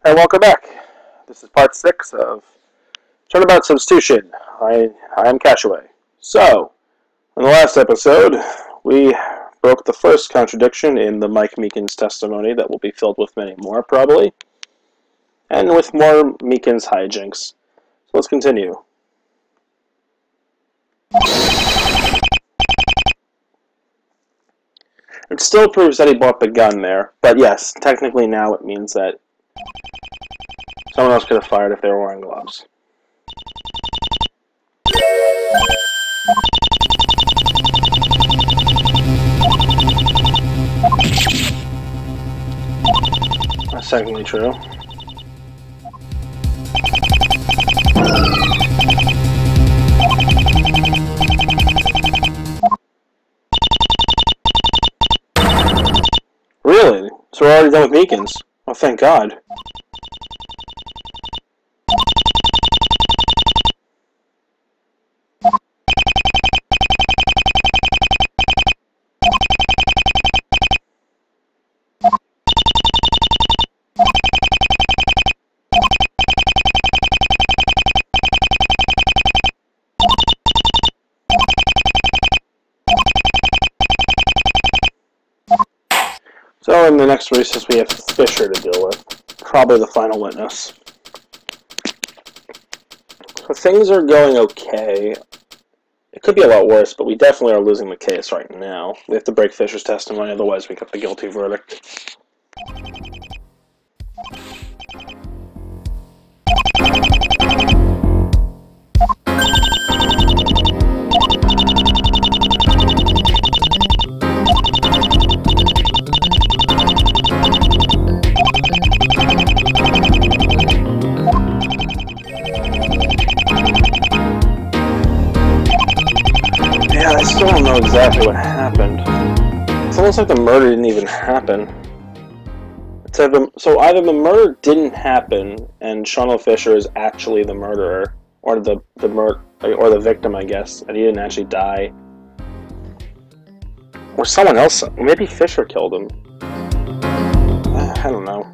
And welcome back. This is part 6 of Turnabout Substitution. I am Casheway. So, in the last episode, we broke the first contradiction in the Mike Meekins testimony that will be filled with many more, probably, and with more Meekins hijinks. So let's continue. It still proves that he bought the gun there, but yes, technically now it means that someone else could have fired if they were wearing gloves. That's technically true. Really? So we're already done with Meekins? Oh, thank God. So in the next recess we have Fisher to deal with. Probably the final witness. So things are going okay. It could be a lot worse, but we definitely are losing the case right now. We have to break Fisher's testimony, otherwise we get the guilty verdict. I still don't know exactly what happened. It's almost like the murder didn't even happen. So either the murder didn't happen and Sean Fisher is actually the murderer, or the victim, I guess, and he didn't actually die, or someone else. Maybe Fisher killed him. I don't know.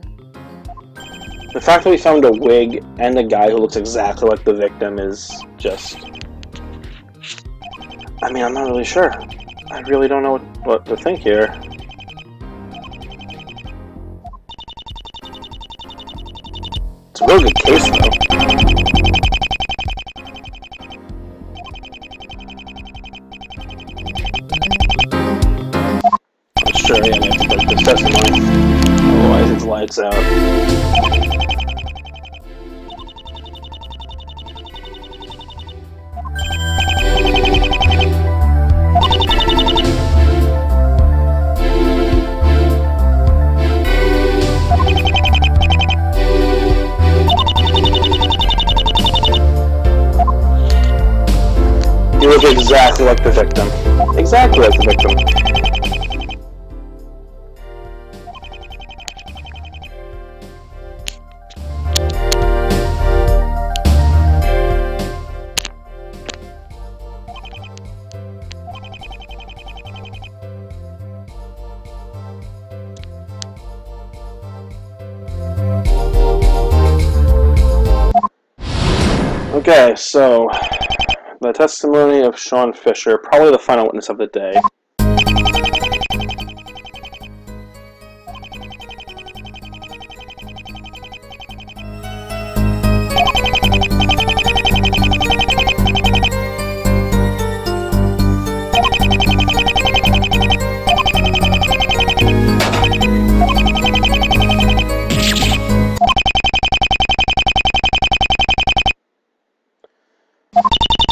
The fact that we found a wig and a guy who looks exactly like the victim is just... I mean, I'm not really sure. I really don't know what to think here. It's a really good case, though. That's true, yeah, I have to break this testimony. Otherwise, it's lights out. You look exactly like the victim. Exactly like the victim. Okay, so the testimony of Sean Fisher, probably the final witness of the day.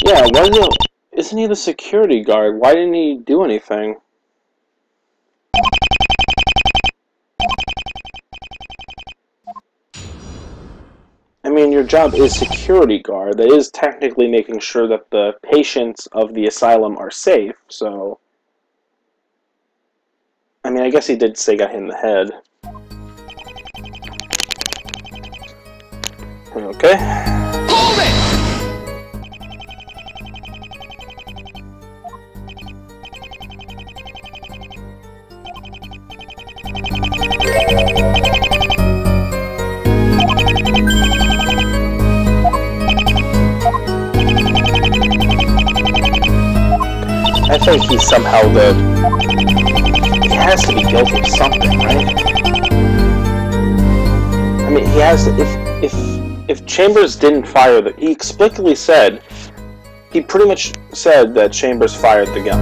Yeah, isn't he the security guard? Why didn't he do anything? I mean, your job is security guard. That is technically making sure that the patients of the asylum are safe, so... I mean, I guess he did say got hit in the head. Okay. Hold it! he's somehow he has to be guilty of something, right? I mean, he has to, if Chambers didn't fire he explicitly said, he pretty much said that Chambers fired the gun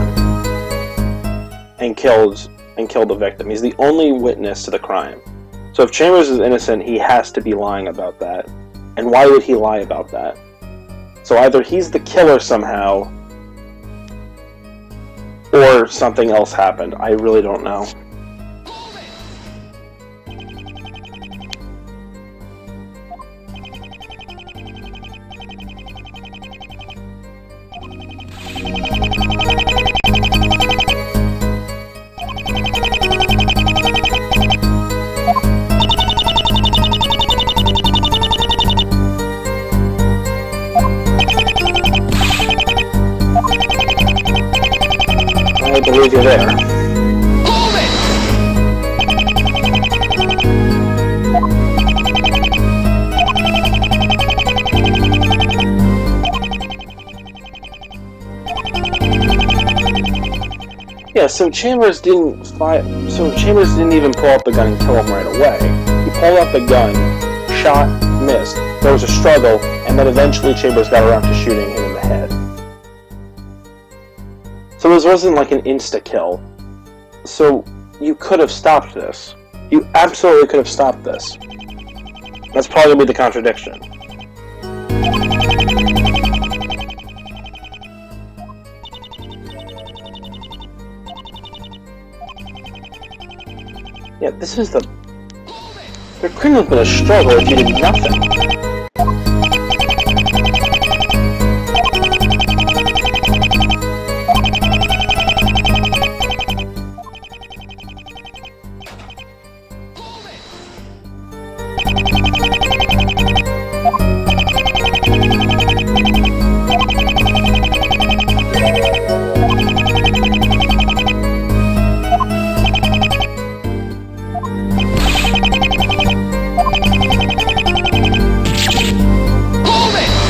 and killed the victim. He's the only witness to the crime. So if Chambers is innocent, he has to be lying about that. And why would he lie about that? So either he's the killer somehow, or something else happened. I really don't know. I believe you're there. Yeah, so Chambers didn't even pull out the gun and kill him right away. He pulled out the gun, shot, missed. There was a struggle, and then eventually Chambers got around to shooting him in the head. So this wasn't like an insta-kill. So you could have stopped this. You absolutely could have stopped this. That's probably going to be the contradiction. Yeah, this is the... There couldn't have been a struggle if you did nothing.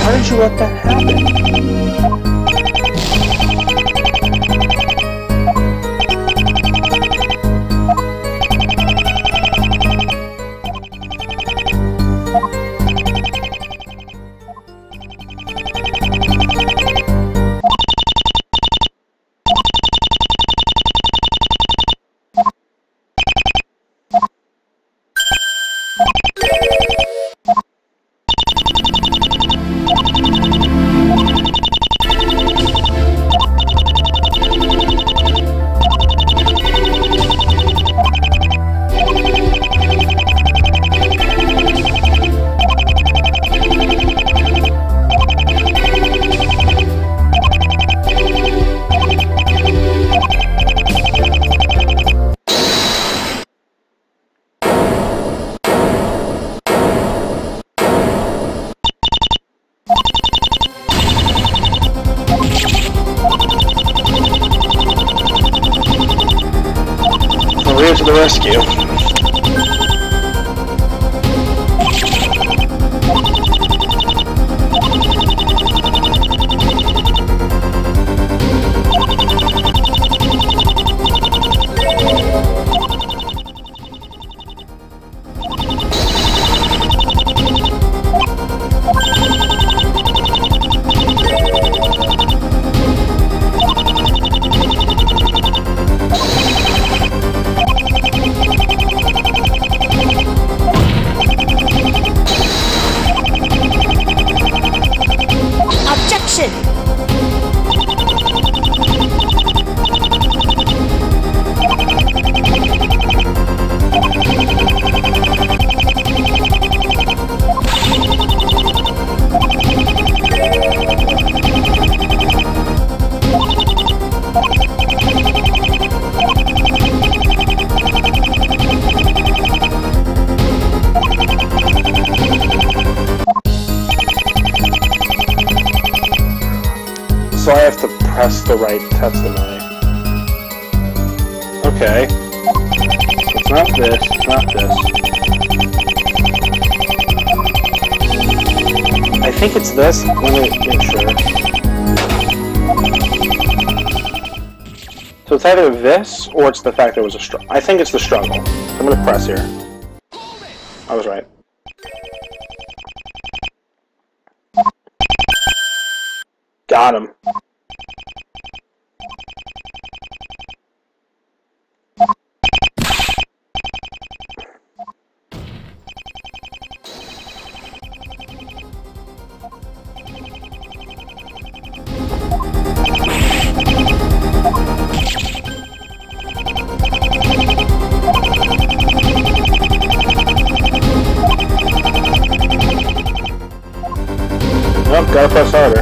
How did you let that happen? To the rescue. So I have to press the right testimony. Okay. It's not this, it's not this. I think it's this. Let me make sure. So it's either this, or it's the fact there was a struggle. I think it's the struggle. I'm gonna press here. I was right. Got him. Nope, gotta press harder.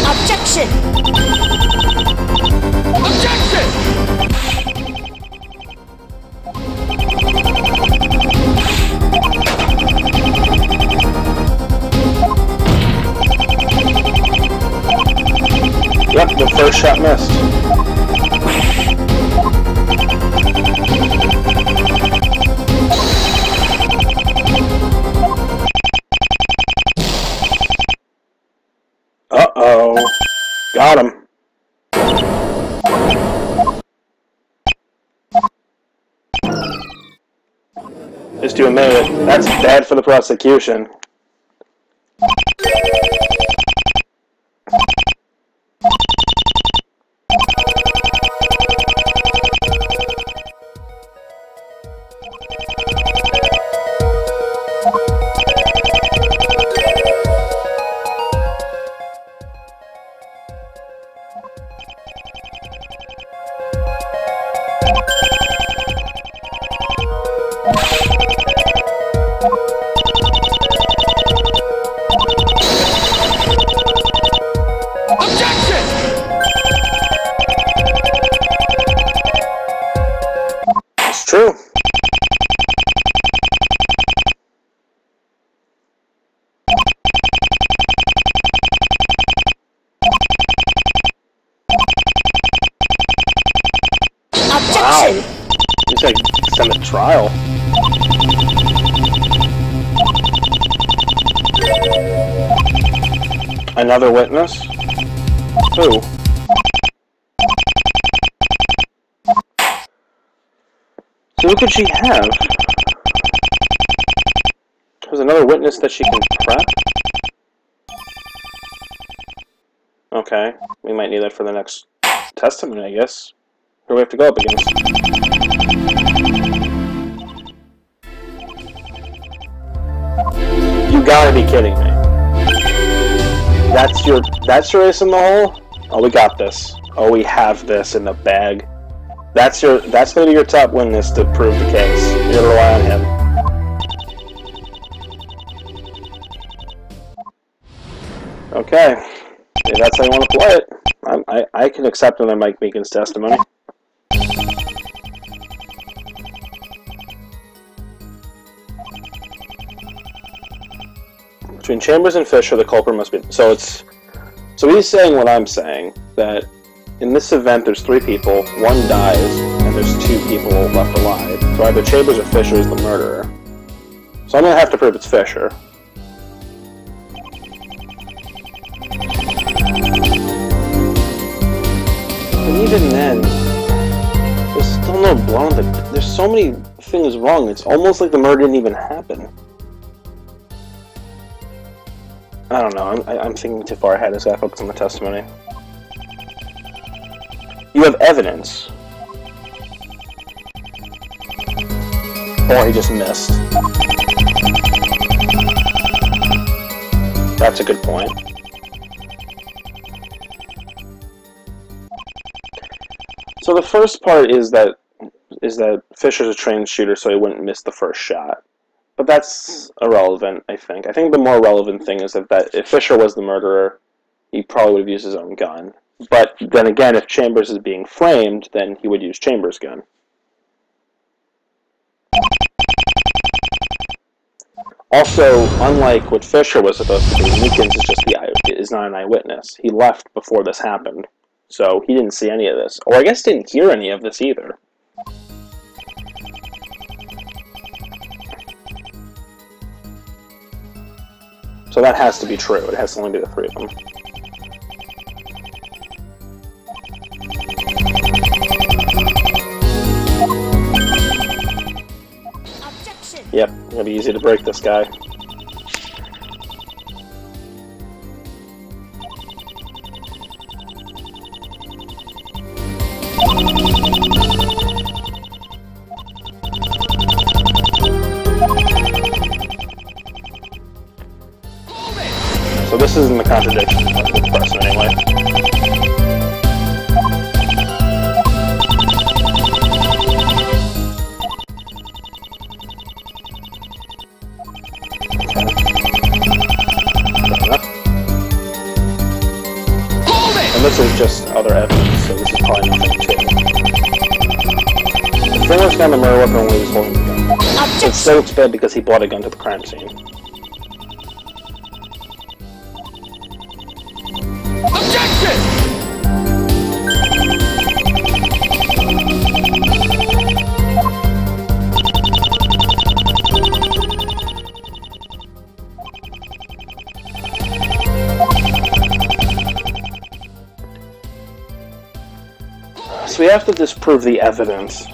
Objection! Objection! Yep, the first shot missed. Uh-oh. Got him. Just do a minute. That's bad for the prosecution. True. Objection! Wow. You said send a trial. Another witness? Who? So who could she have? There's another witness that she can prep? Okay, we might need that for the next testimony, I guess. Who do we have to go up against? You gotta be kidding me. That's your ace in the hole? Oh, we got this. Oh, we have this in the bag. That's gonna be your top witness to prove the case. You're gonna rely on him. Okay. If that's how you want to play it. I can accept another Mike Meekin's testimony. Between Chambers and Fisher, the culprit must be... So he's saying what I'm saying, that in this event there's 3 people, 1 dies, and there's 2 people left alive. So either Chambers or Fisher is the murderer. So I'm going to have to prove it's Fisher. And even then, there's still no blood. There's so many things wrong, it's almost like the murder didn't even happen. I don't know, I'm thinking too far ahead. I just gotta focus on the testimony. You have evidence. Or he just missed. That's a good point. So the first part is that Fisher's a trained shooter, so he wouldn't miss the first shot. But that's irrelevant, I think. I think the more relevant thing is that if Fisher was the murderer, he probably would have used his own gun. But then again, if Chambers is being framed, then he would use Chambers' gun. Also, unlike what Fisher was supposed to do, Meekins is not an eyewitness. He left before this happened, so he didn't see any of this. Or I guess didn't hear any of this either. So that has to be true. It has to only be the three of them. Objection. Yep, it'll be easy to break this guy. So this isn't the contradiction of the person anyway. And this is just other evidence, so this is probably nothing too. The finger's got the murder weapon when he was holding the gun. It still looks bad because he brought a gun to the crime scene. Objection! So we have to disprove the evidence.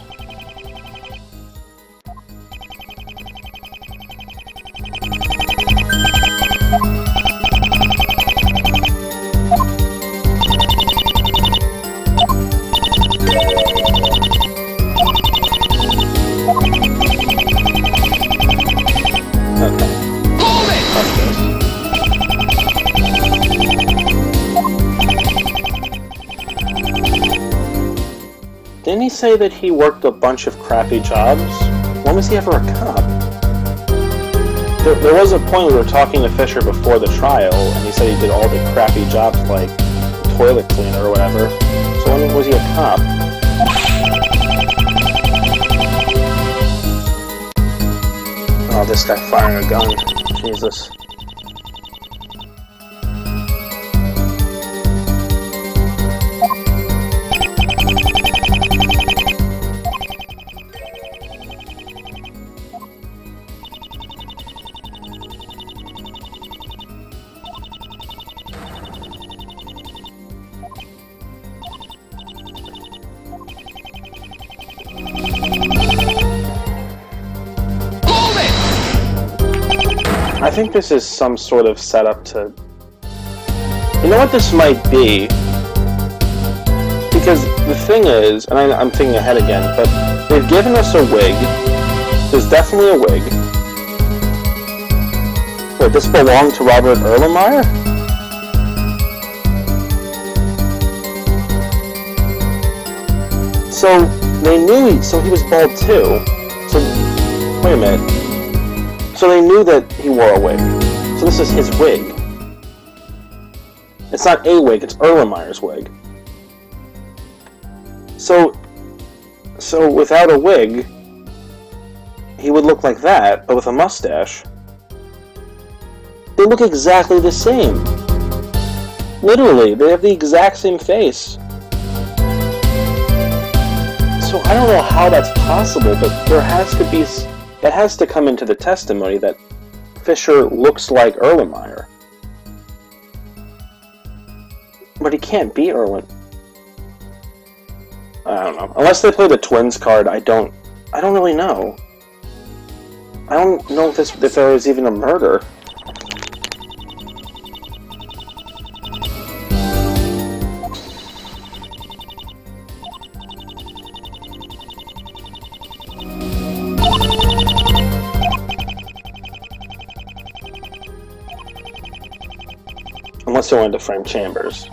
Didn't he say that he worked a bunch of crappy jobs? When was he ever a cop? There was a point we were talking to Fisher before the trial, and he said he did all the crappy jobs like toilet cleaner or whatever. So when was he a cop? Oh, this guy firing a gun. Jesus. I think this is some sort of setup to... You know what this might be? Because the thing is, and I'm thinking ahead again, but they've given us a wig. There's definitely a wig. Wait, this belonged to Robert Erlenmeyer? So, they knew he was bald too. So, wait a minute. So they knew that he wore a wig. So this is his wig. It's not a wig, it's Erlenmeyer's wig. So without a wig, he would look like that, but with a mustache. They look exactly the same. Literally, they have the exact same face. So I don't know how that's possible, but there has to be... It has to come into the testimony that Fisher looks like Erlenmeyer. But he can't be Erlen. I don't know. Unless they play the twins card, I don't really know. I don't know if there was even a murder. Unless they wanted to frame Chambers.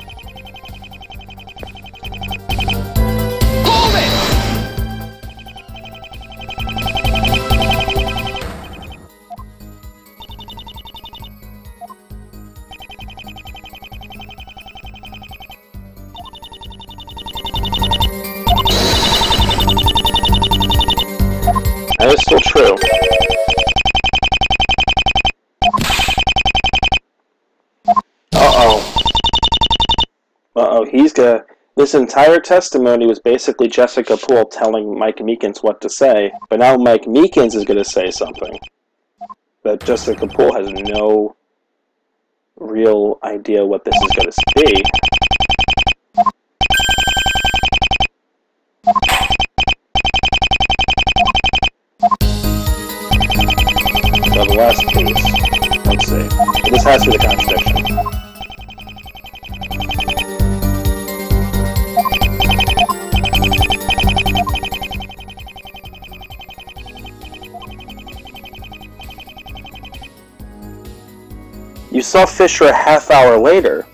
That is still true. He's gonna... This entire testimony was basically Jessica Poole telling Mike Meekins what to say, but now Mike Meekins is gonna say something that Jessica Poole has no real idea what this is going to be. So the last piece, let's see. So this has to be the contradiction. You saw Fisher a half hour later.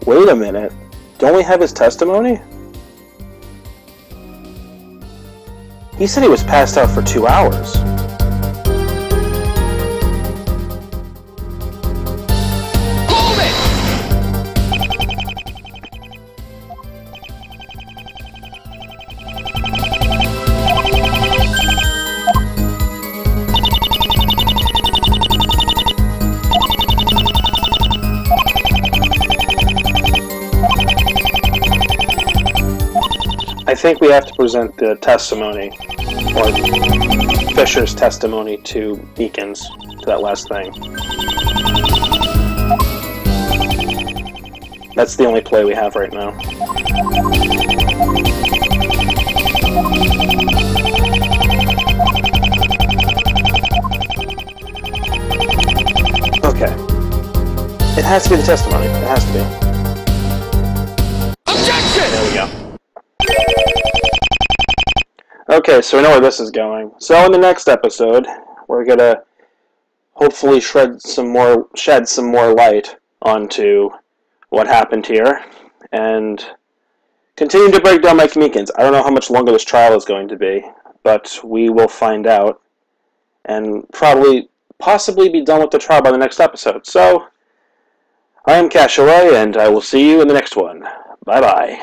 Wait a minute. Don't we have his testimony? He said he was passed out for 2 hours. Hold it! I think we have to present the testimony, or Fisher's testimony to Beacons, to that last thing. That's the only play we have right now. Okay. It has to be the testimony. It has to be. Objection! There we go. Okay, so we know where this is going. So in the next episode, we're gonna hopefully shed some more light onto what happened here, and continue to break down Mike Meekins. I don't know how much longer this trial is going to be, but we will find out, and possibly be done with the trial by the next episode. So, I am Casheway, and I will see you in the next one. Bye-bye.